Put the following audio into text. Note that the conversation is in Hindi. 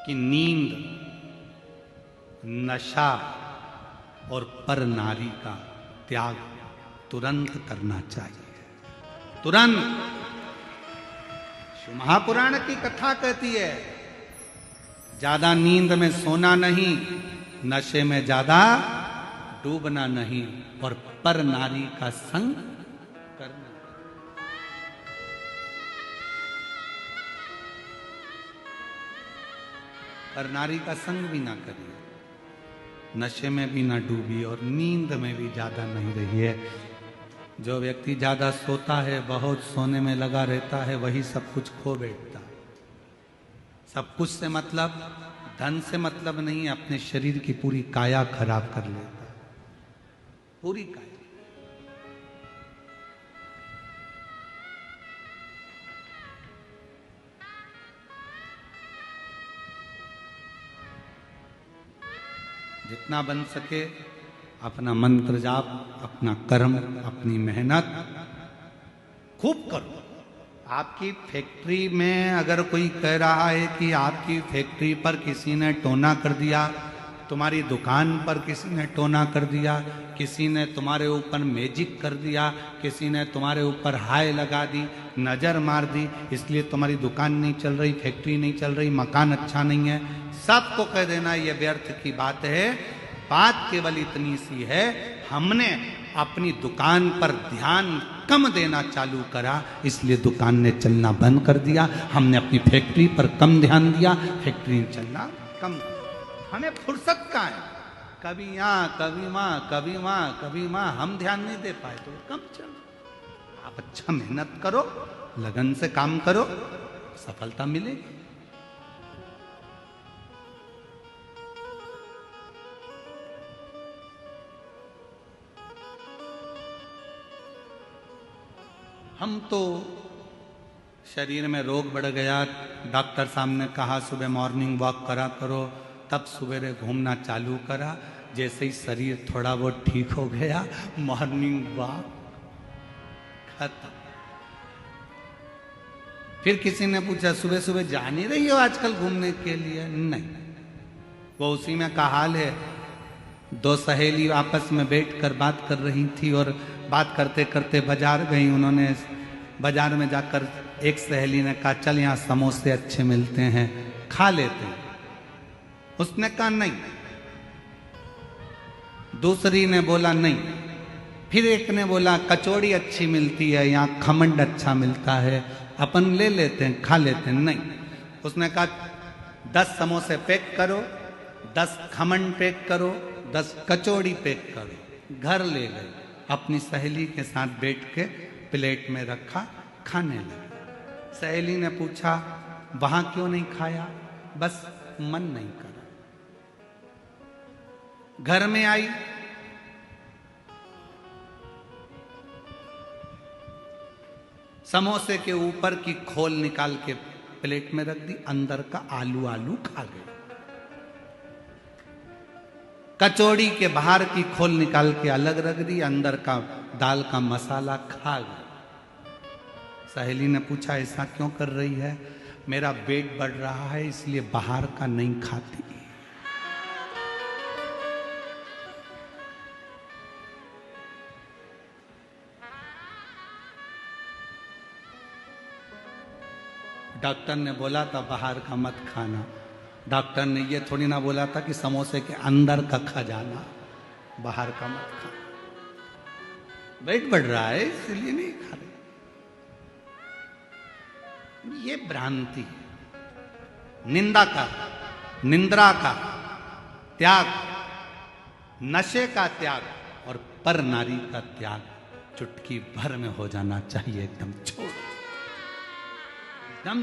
कि नींद, नशा और पर नारी का त्याग तुरंत करना चाहिए, तुरंत। महापुराण की कथा कहती है, ज्यादा नींद में सोना नहीं, नशे में ज्यादा डूबना नहीं, और पर नारी का संग करना। पर नारी का संग भी ना करिए, नशे में भी ना डूबी, और नींद में भी ज्यादा नहीं रहिए। जो व्यक्ति ज्यादा सोता है, बहुत सोने में लगा रहता है, वही सब कुछ खो बैठता है। सब कुछ से मतलब, धन से मतलब नहीं, अपने शरीर की पूरी काया खराब कर लेता है, पूरी काया। जितना बन सके अपना मंत्र जाप, अपना कर्म, अपनी मेहनत खूब करो। आपकी फैक्ट्री में अगर कोई कह रहा है कि आपकी फैक्ट्री पर किसी ने टोना कर दिया, तुम्हारी दुकान पर किसी ने टोना कर दिया, किसी ने तुम्हारे ऊपर मैजिक कर दिया, किसी ने तुम्हारे ऊपर हाय लगा दी, नज़र मार दी, इसलिए तुम्हारी दुकान नहीं चल रही, फैक्ट्री नहीं चल रही, मकान अच्छा नहीं है, सबको कह देना ये व्यर्थ की बात है। बात केवल इतनी सी है, हमने अपनी दुकान पर ध्यान कम देना चालू करा, इसलिए दुकान ने चलना बंद कर दिया। हमने अपनी फैक्ट्री पर कम ध्यान दिया, फैक्ट्री चलना कम। हमें फुर्सत कहाँ है, कभी यहाँ कभी वहाँ, कभी वहाँ कभी वहाँ, हम ध्यान नहीं दे पाए तो कम चलो। आप अच्छा मेहनत करो, लगन से काम करो, सफलता मिलेगी। हम तो शरीर में रोग बढ़ गया, डॉक्टर साहब ने कहा सुबह मॉर्निंग वॉक करा करो, तब सवेरे घूमना चालू करा। जैसे ही शरीर थोड़ा बहुत ठीक हो गया, मॉर्निंग वॉक खत्म। फिर किसी ने पूछा सुबह सुबह जा नहीं रही हो आजकल घूमने के लिए? नहीं, वो उसी में का हाल है। दो सहेली आपस में बैठकर बात कर रही थी, और बात करते करते बाजार गई। उन्होंने बाजार में जाकर एक सहेली ने कहा चल यहाँ समोसे अच्छे मिलते हैं, खा लेते हैं। उसने कहा नहीं। दूसरी ने बोला नहीं। फिर एक ने बोला कचौड़ी अच्छी मिलती है, यहाँ खमंड अच्छा मिलता है, अपन ले लेते हैं, खा लेते हैं। नहीं। उसने कहा 10 समोसे पैक करो, 10 खमंड पैक करो, 10 कचौड़ी पैक करो। घर ले गए, अपनी सहेली के साथ बैठ के प्लेट में रखा, खाने लगे। सहेली ने पूछा वहां क्यों नहीं खाया? बस मन नहीं करा। घर में आई, समोसे के ऊपर की खोल निकाल के प्लेट में रख दी, अंदर का आलू आलू खा गए। कचौड़ी के बाहर की खोल निकाल के अलग रख दी, अंदर का दाल का मसाला खा गए। सहेली ने पूछा ऐसा क्यों कर रही है? मेरा पेट बढ़ रहा है इसलिए बाहर का नहीं खाती। डॉक्टर ने बोला था बाहर का मत खाना। डॉक्टर ने ये थोड़ी ना बोला था कि समोसे के अंदर का खा जाना, बाहर का मत खा। वेट बढ़ रहा है इसलिए नहीं खा रहे। ये भ्रांति है। निंदा का, निंद्रा का त्याग, नशे का त्याग और पर नारी का त्याग चुटकी भर में हो जाना चाहिए। एकदम छोड़, एकदम